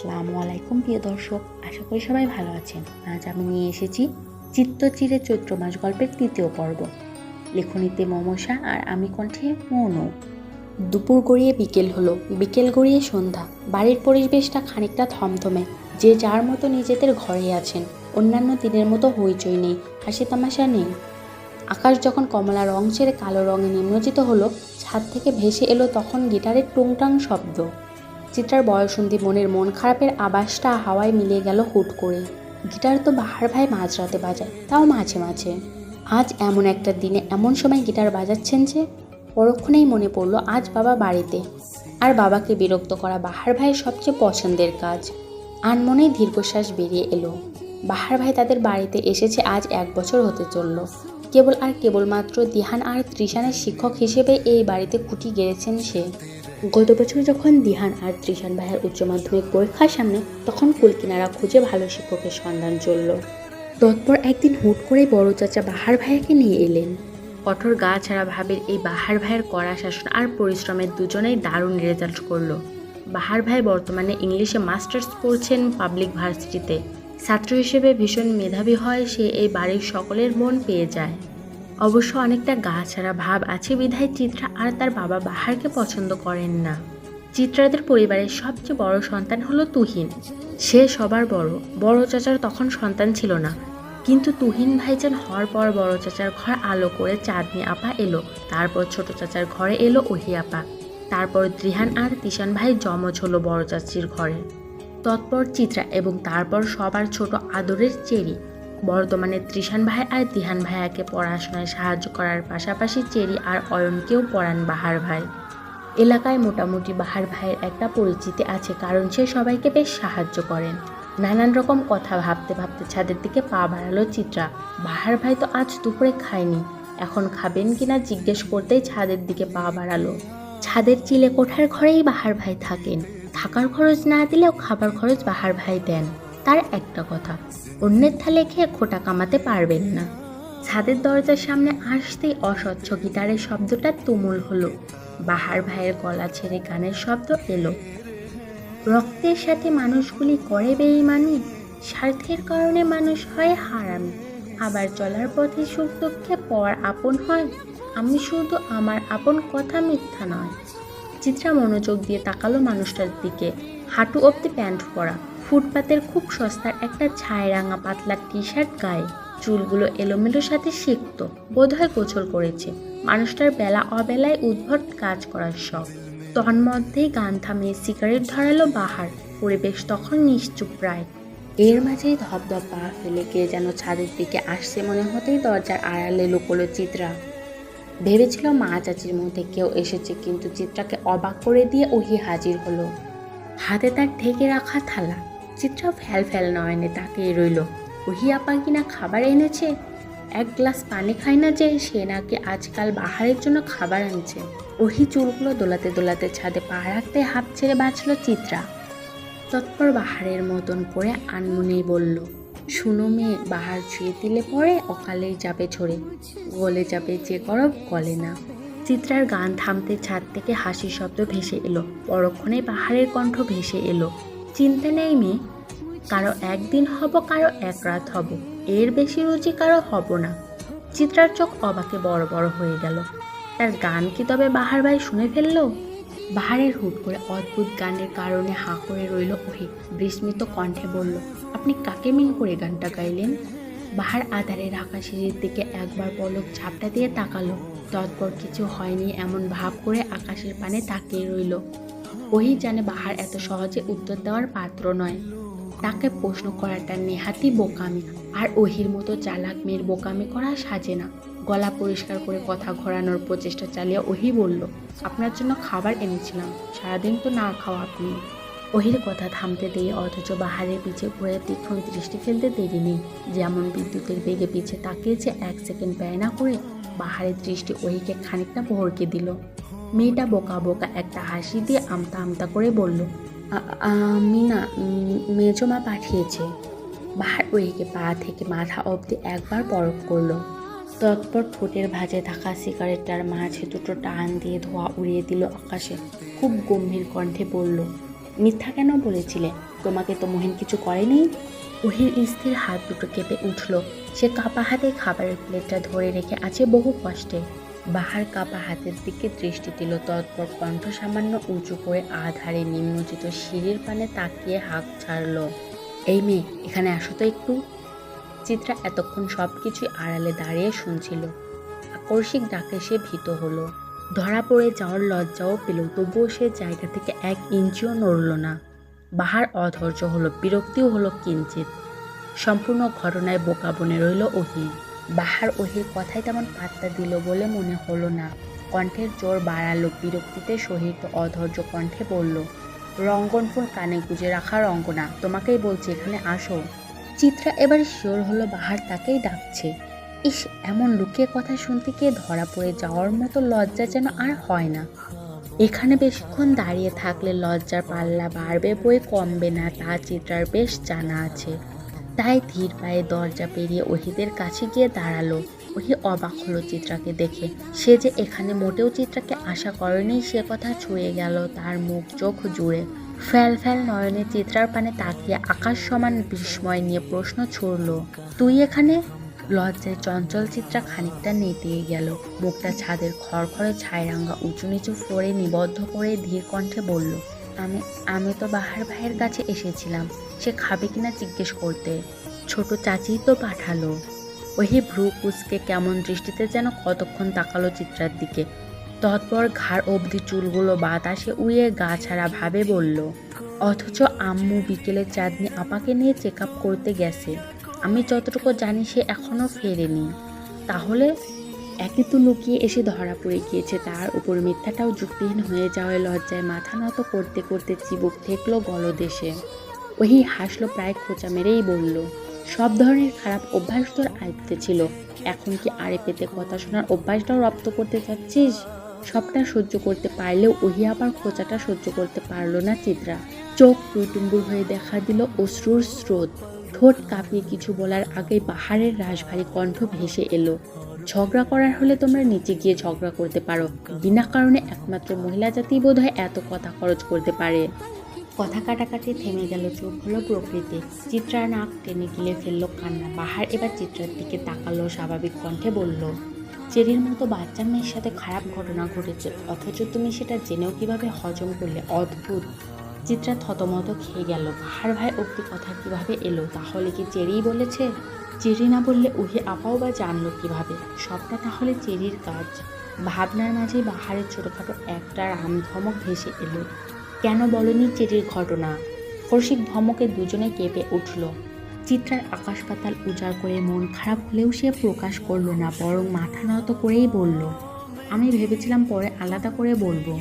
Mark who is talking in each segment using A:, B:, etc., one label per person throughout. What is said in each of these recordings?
A: আসসালামু আলাইকুম প্রিয় দর্শক, আশা করি সবাই ভালো আছেন। আজ আমি নিয়ে এসেছি চিত্তচিরে চৈত্র মাস গল্পের তৃতীয় পর্ব। লেখনীতে মমসা আর আমি কণ্ঠে মৌন। দুপুর গড়িয়ে বিকেল হলো, বিকেল গড়িয়ে সন্ধ্যা। বাড়ির পরিবেশটা খানিকটা থমথমে, যে যার মতো নিজেদের ঘরে আছেন। অন্যান্য দিনের মতো হইচই নেই, হাসি তামাশা নেই। আকাশ যখন কমলা রং ছেড়ে কালো রঙে নিমজ্জিত হলো, ছাদ থেকে ভেসে এলো তখন গিটারের টুংটাং শব্দ। চিত্রার বয়সন্ধি মনের মন খারাপের আবাসটা হাওয়ায় মিলিয়ে গেল হুট করে। গিটার তো বাহার ভাই মাঝরাতে বাজায়, তাও মাঝে মাঝে। আজ এমন একটা দিনে এমন সময় গিটার বাজাচ্ছেন যে? পরক্ষণেই মনে পড়ল আজ বাবা বাড়িতে, আর বাবাকে বিরক্ত করা বাহার ভাইয়ের সবচেয়ে পছন্দের কাজ। আনমনেই দীর্ঘশ্বাস বেরিয়ে এলো। বাহার ভাই তাদের বাড়িতে এসেছে আজ 1 বছর হতে চলল। কেবলমাত্র দিহান আর ত্রিশানের শিক্ষক হিসেবে এই বাড়িতে খুঁটি গেড়েছেন সে। গত বছর যখন দিহান আর ত্রিশান ভাইয়ের উচ্চ মাধ্যমিক পরীক্ষার সামনে, তখন কুলকিনারা খুঁজে ভালো শিক্ষকের সন্ধান চলল। তৎপর একদিন হুট করে বড় চাচা বাহার ভাইয়াকে নিয়ে এলেন। কঠোর গা ছাড়া ভাবের এই বাহার ভাইয়ের কড়া শাসন আর পরিশ্রমের দুজনেই দারুণ রেজাল্ট করলো। বাহার ভাই বর্তমানে ইংলিশে মাস্টার্স পড়ছেন পাবলিক ভার্সিটিতে। ছাত্র হিসেবে ভীষণ মেধাবী হয় সে, এই বাড়ির সকলের মন পেয়ে যায়। অবশ্য অনেকটা গা ছাড়া ভাব আছে বিধায় চিত্রা আর তার বাবা বাহারকে পছন্দ করেন না। চিত্রাদের পরিবারের সবচেয়ে বড় সন্তান হলো তুহিন। সে সবার বড়। বড় চাচার তখন সন্তান ছিল না, কিন্তু তুহিন ভাইজান হওয়ার পর বড় চাচার ঘর আলো করে চাঁদনি আপা এলো। তারপর ছোট চাচার ঘরে এলো ওহি আপা। তারপর ত্রিহান আর তিশান ভাই জমজ হলো বড় চাচির ঘরে। তৎপর চিত্রা এবং তারপর সবার ছোট আদরের চেরি। বর্তমানে ত্রিশান ভাই আর তিহান ভাইয়াকে পড়াশোনায় সাহায্য করার পাশাপাশি চেরি আর অয়নকেও পড়ান বাহার ভাই। এলাকায় মোটামুটি বাহার ভাইয়ের একটা পরিচিতি আছে, কারণ সে সবাইকে বেশ সাহায্য করেন। নানান রকম কথা ভাবতে ভাবতে ছাদের দিকে পা বাড়ালো চিত্রা। বাহার ভাই তো আজ দুপুরে খায়নি, এখন খাবেন কিনা জিজ্ঞেস করতেই ছাদের দিকে পা বাড়ালো। ছাদের চিলে কোঠার ঘরেই বাহার ভাই থাকেন। থাকার খরচ না দিলেও খাবার খরচ বাহার ভাই দেন। তার একটা কথা, অন্যের থালে খেয়ে খোটা কামাতে পারবেন না। ছাদের দরজার সামনে আসতেই অস্বচ্ছ গিটারের শব্দটা তুমুল হলো। বাহার ভাইয়ের গলা ছেড়ে গানের শব্দ এলো। রক্তের সাথে মানুষগুলি করে বেইমানি, স্বার্থের কারণে মানুষ হয় হারামি, আবার চলার পথে সুখ দুঃখে পর আপন হয়, আমি শুধু আমার আপন কথা মিথ্যা নয়। চিত্রা মনোযোগ দিয়ে তাকালো মানুষটার দিকে। হাঁটু অবধি প্যান্ট পরা, ফুটপাতের খুব সস্তার একটা ছায় রাঙা পাতলা টি শার্ট গায়ে, চুলগুলো এলোমেলোর সাথে সিক্ত, বোধহয় গোছল করেছে। মানুষটার বেলা অবেলায় উদ্ভট কাজ করার শখ। তন্মধ্যেই গান থামিয়ে সিগারেট ধরালো বাহার। পরিবেশ তখন নিশ্চুপ প্রায়। এর মাঝেই ধপধপ পা ফেলে কে যেন ছাদের দিকে আসছে মনে হতেই দরজার আড়ালে লুকোলো চিত্রা। ভেবেছিল মা চাচির মধ্যে কেউ এসেছে, কিন্তু চিত্রাকে অবাক করে দিয়ে ওহি হাজির হলো। হাতে তার ঢেকে রাখা থালা। চিত্রা ফ্যাল ফ্যাল নয়নে তাকিয়ে রইল। ওহি আপা কিনা খাবার এনেছে। 1 গ্লাস পানি খায় না যে সে নাকি আজকাল বাহারের জন্য খাবার আনছে। ওহি চুলগুলো দোলাতে দোলাতে ছাদে পা রাখতে হাঁপ ছেড়ে বাঁচল চিত্রা। তৎপর বাহারের মতন করে আনমনেই বলল, শুনো মেয়ে, বাহার ছুঁয়ে দিলে পরে অকালেই যাবে ঝরে, গলে যাবে যে গরব গলে না। চিত্রার গান থামতে ছাদ থেকে হাসির শব্দ ভেসে এলো। পরক্ষণে বাহারের কণ্ঠ ভেসে এলো, চিন্তা নেই মেয়ে, কারো একদিন হব, কারো 1 রাত হব, এর বেশি রুচি কারো হব না। চিত্রার চোখ অবাকে বড় বড় হয়ে গেল। তার গান কি তবে বাহার ভাই শুনে ফেললো? বাহারের হুট করে অদ্ভুত গানের কারণে হাঁ করে রইল ওহি। বিস্মিত কণ্ঠে বলল, আপনি কাকে মিন করে গানটা গাইলেন? বাহার আধারে রাখা সিঁড়ির দিকে একবার পলক ঝাপটা দিয়ে তাকালো। তৎপর কিছু হয়নি এমন ভাব করে আকাশের পানে তাকিয়ে রইল। ওহি জানে বাহার এত সহজে উত্তর দেওয়ার পাত্র নয়। তাকে প্রশ্ন করাটা নেহাতি বোকামি, আর ওহির মতো চালাক মেয়ের বোকামি করা সাজে না। গলা পরিষ্কার করে কথা ঘোরানোর প্রচেষ্টা চালিয়ে ওহি বলল, আপনার জন্য খাবার এনেছিলাম, সারাদিন তো না খাওয়া আপনি। ওহির কথা থামতে দিয়ে অথচ বাহারের পিছে ঘুরে তীক্ষ্ণ দৃষ্টি ফেলতে দেরি নেই। যেমন বিদ্যুতের বেগে পিছে তাকিয়েছে 1 সেকেন্ড ব্যয় না করে, বাহারের দৃষ্টি ওহিকে খানিকটা ভরকে দিল। মেয়েটা বোকা বোকা একটা হাসি দিয়ে আমতা আমতা করে বলল, আমি না, মেজমা পাঠিয়েছে। বাহার ওহিকে পা থেকে মাথা অবধি একবার পরখ করলো। তৎপর ঠোঁটের ভাঁজে থাকা সিগারেটটার মাঝে দুটো টান দিয়ে ধোঁয়া উড়িয়ে দিল আকাশে। খুব গম্ভীর কণ্ঠে বলল, মিথ্যা কেন বলেছিলে? তোমাকে তো মহিন কিছু করেনি। ওহির স্থির হাত দুটো কেঁপে উঠল। সে কাপা হাতে খাবারের প্লেটটা ধরে রেখে আছে বহু কষ্টে। বাহার কাপা হাতের দিকে দৃষ্টি দিল, তৎপর কণ্ঠ সামান্য উঁচু করে আধারে নিম্নচিত সিঁড়ির পানে তাকিয়ে হাঁক ছাড়ল, এই মেয়ে, এখানে আসো তো একটু। চিত্রা এতক্ষণ সব কিছুই আড়ালে দাঁড়িয়ে শুনছিল। আকস্মিক ডাকে সে ভীত হলো। ধরা পড়ে যাওয়ার লজ্জাও পেল, তবুও সে জায়গা থেকে 1 ইঞ্চিও নড়ল না। বাহার অধৈর্য হলো, বিরক্তিও হলো কিঞ্চিত। সম্পূর্ণ ঘটনায় বোকা বনে রইল ওহি। বাহার ওহির কথায় তেমন পাত্তা দিল বলে মনে হলো না। কণ্ঠের জোর বাড়ালো, বিরক্তিতে সহিত অধৈর্য কণ্ঠে বলল, রঙ্গনফুল কানে গুজে রাখা রঙ্গনা, তোমাকেই বলছি এখানে আসো। চিত্রা এবার শিওর হলো বাহার তাকেই ডাকছে। ইস, এমন লুকিয়ে কথা শুনতে গিয়ে ধরা পড়ে যাওয়ার মতো লজ্জা যেন আর হয় না। এখানে বেশিক্ষণ দাঁড়িয়ে থাকলে লজ্জার পাল্লা বাড়বে বই কমবে না, তা চিত্রার বেশ জানা আছে। তাই ধীর পায়ে দরজা পেরিয়ে ওহিদের কাছে গিয়ে দাঁড়ালো। ওহি অবাক হলো চিত্রাকে দেখে। সে যে এখানে মোটেও চিত্রাকে আশা করেনি সে কথা ছুঁয়ে গেল তার মুখ চোখ জুড়ে। ফ্যাল ফ্যাল নয়নে চিত্রার পানে তাকিয়ে আকাশ সমান বিস্ময় নিয়ে প্রশ্ন ছুড়ল, তুই এখানে? লজ্জায় চঞ্চল চিত্রা খানিকটা নেতিয়ে গেল। মুখটা ছাদের খড়খড়ে ছাইরাঙ্গা উঁচু নিচু ফ্লোরে নিবদ্ধ করে ধীর কণ্ঠে বলল, আমি তো বাহার ভাইয়ের কাছে এসেছিলাম, সে খাবে কিনা জিজ্ঞেস করতে। ছোট চাচিই তো পাঠালো। ওহি ভ্রু কুচকে কেমন দৃষ্টিতে যেন কতক্ষণ তাকালো চিত্রার দিকে। তৎপর ঘাড় অবধি চুলগুলো বাতাসে উড়িয়ে গা ছাড়া ভাবে বলল, অথচ আম্মু বিকেলে চাঁদনি আপাকে নিয়ে চেক আপ করতে গেছে। আমি যতটুকু জানি সে এখনো ফেরেনি। তাহলে একই তো লুকিয়ে এসে ধরা পড়ে গিয়েছে, তার উপর মিথ্যাটাও যুক্তিহীন হয়ে যাওয়ায় লজ্জায় মাথা নত করতে করতে চিবুক ঠেকলো গলদেশে। ওহি হাসলো, প্রায় খোঁচা মেরেই বলল, সব ধরনের খারাপ অভ্যাস তোর আয়ত্তে ছিল, এখন কি আড়ে পেতে কথা শোনার অভ্যাসটাও রপ্ত করতে চাচ্ছিস? সবটা সহ্য করতে পারলেও ওহি আবার খোঁচাটা সহ্য করতে পারলো না চিত্রা। চোখ টুইটুম্বুর হয়ে দেখা দিল অশ্রুর স্রোত। ঠোঁট কাঁপিয়ে কিছু বলার আগেই বাহারের রাশভারী কণ্ঠ ভেসে এলো, ঝগড়া করার হলে তোমরা নিচে গিয়ে ঝগড়া করতে পারো, বিনা কারণে একমাত্র মহিলা জাতি বোধহয় এত কথা খরচ করতে পারে। কথা কাটাকাটি থেমে গেল, চুপ হলো প্রকৃতি। চিত্রার নাক টেনে গিলে ফেললো কান্না। বাহার এবার চিত্রার দিকে তাকালো, স্বাভাবিক কণ্ঠে বলল, চেরির মতো বাচ্চা মেয়ের সাথে খারাপ ঘটনা ঘটেছে, অথচ তুমি সেটা জেনেও কিভাবে হজম করলে, অদ্ভুত। চিত্রা থতমত খেয়ে গেল। বাহার ভাই অব্দি কথা কিভাবে এলো? তাহলে কি চেরিই বলেছে? চেরি না বললে ওহি আপাও বা জানলো কিভাবে? সবটা তাহলে চেরির কাজ। ভাবনার মাঝে বাহারের ছোটখাটো একটা রামধমক ভেসে এলো, কেন বলনি চেরির ঘটনা? কৌশিক ধমকে দুজনে কেঁপে উঠল। চিত্রার আকাশ পাতাল উজাড় করে মন খারাপ হলেও সে প্রকাশ করলো না, বরং মাথা নত করেই বলল, আমি ভেবেছিলাম পরে আলাদা করে বলবো।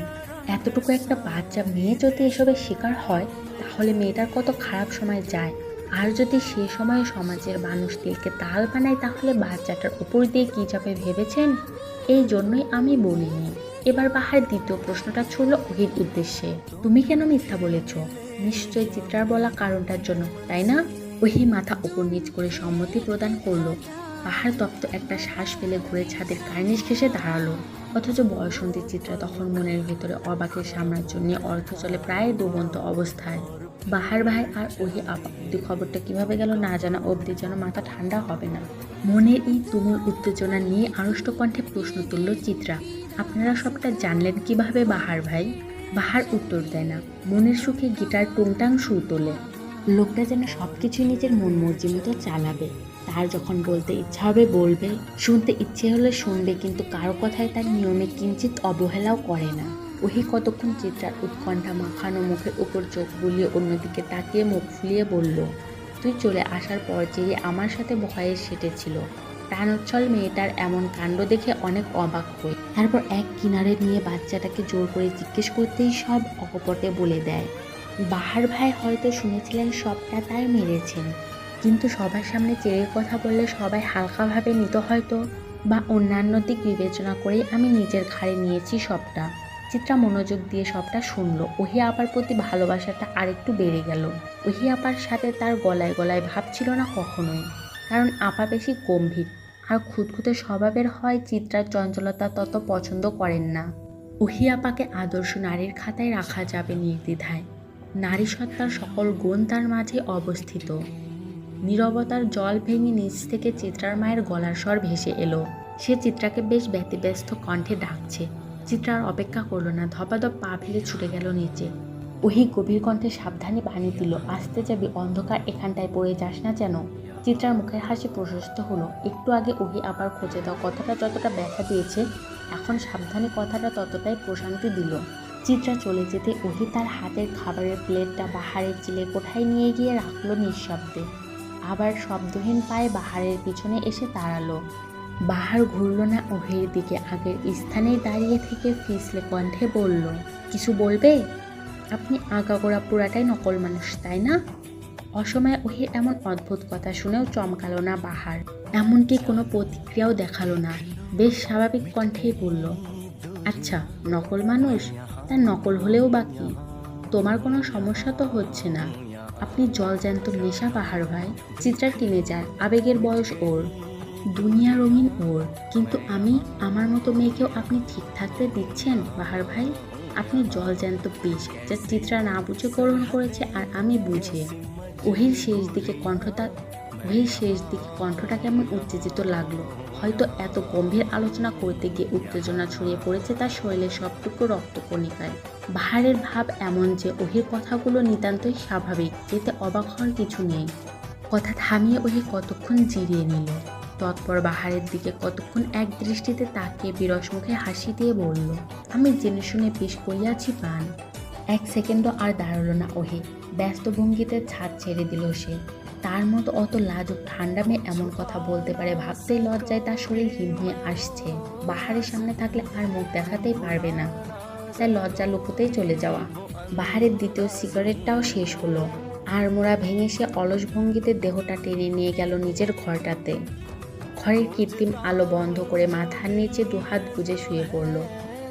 A: এতটুকু একটা বাচ্চা মেয়ে যদি এসবের শিকার হয় তাহলে মেয়েটার কত খারাপ সময় যায়। আর যদি সে সময়ে সমাজের মানুষ তিলকে তাল বানায় তাহলে বাচ্চাটার উপর দিয়ে কী যাবে ভেবেছেন? এই জন্যই আমি বলিনি। এবার বাহার দ্বিতীয় প্রশ্নটা ছুড়ল ওহির উদ্দেশ্যে, তুমি কেন মিথ্যা বলেছ? নিশ্চয়ই চিত্রার বলা কারণটার জন্য, তাই না? ওহি মাথা উপর নিচ করে সম্মতি প্রদান করলো। বাহার তপ্ত একটা শ্বাস ফেলে ঘুরে ছাদের কার্নিশ ঘেঁষে দাঁড়ালো। অথচ বয়সন্তী চিত্রা তখন মনের ভেতরে অবাকের সাম্রাজ্য নিয়ে অর্থ চলে প্রায় ডুবন্ত অবস্থায়। বাহার ভাই আর ওহি আপা অব্দি খবরটা কিভাবে গেল না জানা অবধি যেন মাথা ঠান্ডা হবে না। মনের এই তুমুল উত্তেজনা নিয়ে আড়ষ্ট কণ্ঠে প্রশ্ন তুলল চিত্রা, আপনারা সবটা জানলেন কিভাবে বাহার ভাই? বাহার উত্তর দেয় না, মনের সুখে গিটার টুংটাং সুর তোলে। লোকটা যেন সব কিছু নিজের মন মর্জি মতো চালাবে। তার যখন বলতে ইচ্ছা হবে বলবে, শুনতে ইচ্ছে হলে শুনবে, কিন্তু কারো কথায় তার নিয়মে কিঞ্চিত অবহেলাও করে না। ওহি কতক্ষণ চিত্রার উৎকণ্ঠা মাখানো মুখের উপর চোখ বুলিয়ে অন্যদিকে তাকিয়ে মুখ ফুলিয়ে বলল, তুই চলে আসার পর চেয়ে আমার সাথে ভয়ে সেটেছিল। প্রাণোচ্ছল মেয়েটার এমন কাণ্ড দেখে অনেক অবাক হই। তারপর এক কিনারে নিয়ে বাচ্চাটাকে জোর করে জিজ্ঞেস করতেই সব অকপটে বলে দেয়। বাহার ভাই হয়তো শুনেছিলেন সবটা, তাই মেরেছেন, কিন্তু সবার সামনে চেরির কথা বললে সবাই হালকাভাবে নিত হয়তো, বা অন্যান্য দিক বিবেচনা করেই আমি নিজের ঘাড়ে নিয়েছি সবটা। চিত্রা মনোযোগ দিয়ে সবটা শুনলো। ওহি আপার প্রতি ভালোবাসাটা আরেকটু বেড়ে গেল। ওহি আপার সাথে তার গলায় গলায় ভাব ছিল না কখনোই, কারণ আপা বেশি গম্ভীর আর খুঁতখুঁতে স্বভাবের হয়। চিত্রার চঞ্চলতা তত পছন্দ করেন না। ওহি আপাকে আদর্শ নারীর খাতায় রাখা যাবে নির্দ্বিধায়। নারী সত্তার সকল গুণ তার মাঝে অবস্থিত। নীরবতার জল ভেঙে নিচ থেকে চিত্রার মায়ের গলার স্বর ভেসে এলো। সে চিত্রাকে বেশ ব্যতিব্যস্ত কণ্ঠে ডাকছে। চিত্রার অপেক্ষা করলো না, ধপাধপ পা ফেলে ছুটে গেল নিচে। ওহি গভীর কণ্ঠে সাবধানে বাণী দিল, আসতে যাবি, অন্ধকার এখানটায় পড়ে যাস না যেন। চিত্রার মুখের হাসি প্রশস্ত হলো। একটু আগে ওহি আবার খোঁজে দাও কথাটা যতটা ব্যথা দিয়েছে, এখন সাবধানে কথাটা ততটাই প্রশান্তি দিল। চিত্রা চলে যেতে ওহি তার হাতের খাবারের প্লেটটা বাহারের চিলের কোঠায় নিয়ে গিয়ে রাখলো নিঃশব্দে। আবার শব্দহীন পায়ে বাহারের পিছনে এসে দাঁড়ালো। বাহার ঘুরল না ওহির দিকে, আগের স্থানেই দাঁড়িয়ে থেকে ফিসলে কণ্ঠে বলল, কিছু বলবে? আপনি আগাগোড়া পুরাটাই নকল মানুষ, তাই না? অসময়ে ওহির এমন অদ্ভুত কথা শুনেও চমকালো না বাহার, এমনকি কোনো প্রতিক্রিয়াও দেখালো না। বেশ স্বাভাবিক কণ্ঠেই বলল, আচ্ছা নকল মানুষ, তার নকল হলেও বা কি? তোমার কোনো সমস্যা তো হচ্ছে না। আপনি জলজ্যান্ত নেশা বাহার ভাই। চিত্রার টিনেজার, আবেগের বয়স ওর, দুনিয়া রঙিন ওর, কিন্তু আমি, আমার মতো মেয়েকেও আপনি ঠিক থাকতে দিচ্ছেন বাহার ভাই? আপনি জলজ্যান্ত বিষ, যা চিত্রা না বুঝে গ্রহণ করেছে আর আমি বুঝে। ওহির শেষ দিকে কণ্ঠটা কেমন উত্তেজিত লাগলো। হয়তো এত গম্ভীর আলোচনা করতে গিয়ে উত্তেজনা ছড়িয়ে পড়েছে তার শরীরের সবটুকু রক্তকণিকায়। বাহারের ভাব এমন যে ওহির কথাগুলো নিতান্তই স্বাভাবিক, যেতে অবাক হওয়ার কিছু নেই। কথা থামিয়ে ওহি কতক্ষণ জিরিয়ে নিল। তৎপর বাহারের দিকে কতক্ষণ এক দৃষ্টিতে তাকিয়ে বিরস মুখে হাসি দিয়ে বলল, আমি জেনে শুনে বিষ করিয়াছি প্রাণ। এক সেকেন্ডও আর দাঁড়ালো না ওহি, ব্যস্ত ভঙ্গিতে ছাদ ছেড়ে দিল সে। তার মতো অত লাজুক ঠান্ডা মেয়ে এমন কথা বলতে পারে ভাবতেই লজ্জায় তার শরীর হিম হয়ে আসছে। বাহারের সামনে থাকলে আর মুখ দেখাতেই পারবে না, তাই লজ্জা লুকোতেই চলে যাওয়া। বাহারের দ্বিতীয় সিগারেটটাও শেষ হলো। আর মোড়া ভেঙে সে অলস ভঙ্গিতে দেহটা টেনে নিয়ে গেল নিজের ঘরটাতে। ঘরের কৃত্রিম আলো বন্ধ করে মাথার নিচে দুহাত গুজে শুয়ে পড়ল।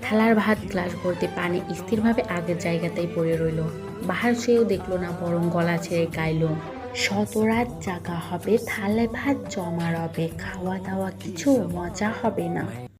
A: থালার ভাত গ্লাস ভর্তি পানি স্থিরভাবে আগের জায়গাতেই পড়ে রইল। বাহার সেও দেখলো না, বরং গলা ছেড়ে গাইল, শত রাত জাগা হবে, থালায় ভাত জমা রবে, খাওয়া দাওয়া কিছু মজা হবে না।